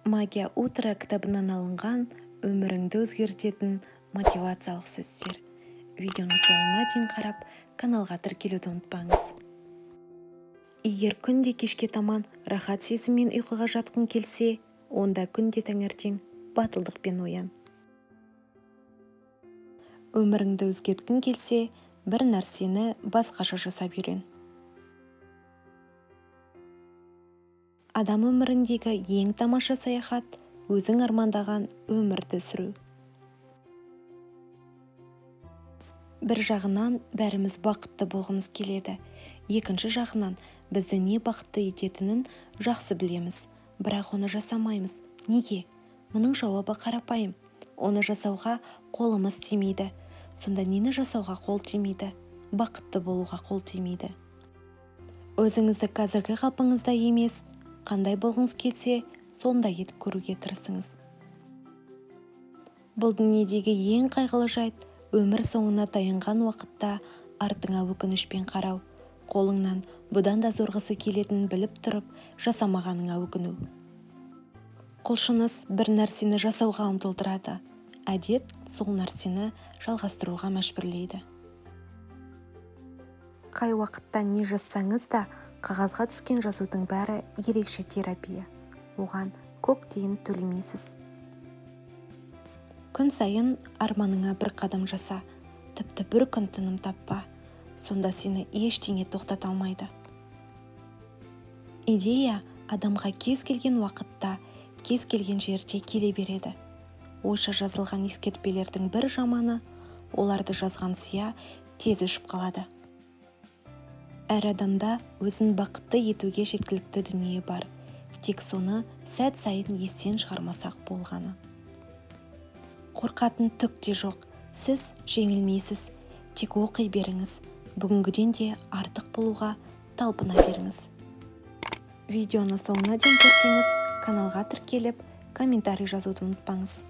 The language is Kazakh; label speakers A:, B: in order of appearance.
A: Магия утро кітабынан алынған өміріңді өзгертетін мотивациялық сөздер. Видеоны соңына дейін қарап, каналға тіркелуді ұмытпаңыз. Егер күнде кешке таман рахат сезіммен ұйқыға жатқың келсе, онда күнде таңертең батылдықпен оян. Өміріңді өзгерткің келсе, бір нәрсені басқаша жасап үйрен. Адам өміріндегі ең тамаша саяхат өзің армандаған өмірді сүру. Бір жағынан бәріміз бақытты болғымыз келеді. Екінші жағынан бізді не бақытты ететінін жақсы білеміз, бірақ оны жасамаймыз. Неге? Мұның жауабы қарапайым. Оны жасауға қолымыз тимейді. Сонда нені жасауға қол тимейді? Бақытты болуға қол тимейді. Өзіңізді қазіргі қалпыңызда емес, қандай болғыңыз келсе, сондай етіп көруге тырысыңыз. Бұл дүниедегі ең қайғылы жайт, өмір соңына таянған уақытта артыңа өкінішпен қарау, қолыңнан бұдан да зорғысы келетінін біліп тұрып, жасамағаныңа өкіну. Құлшыныс бір нәрсені жасауға ұмтылдырады, әдет сол нәрсені жалғастыруға мәжбүрлейді. Қай уақытта не жазсаңыз да, қағазға түскен жазудың бәрі ерекше терапия. Оған көк тиын төлемейсіз. Күн сайын арманыңа бір қадам жаса, тіпті бір күн тыным таппа. Сонда сені ештеңе тоқтата алмайды. Идея адамға кез келген уақытта, кез келген жерде келе береді. Ойша жазылған ескертпелердің бір жаманы, оларды жазған сия тез өшіп қалады. Әр адамда өзін бақытты етуге жеткілікті дүние бар. Тек соны сәт сайын естен шығармасақ болғаны. Қорқатын түк те жоқ. Сіз жеңілмейсіз. Тек оқи беріңіз. Бүгінгіден де артық болуға талпына беріңіз. Видеоны соңына дейін көрсеңіз, каналға тіркеліп, комментарий жазуды ұмытпаңыз.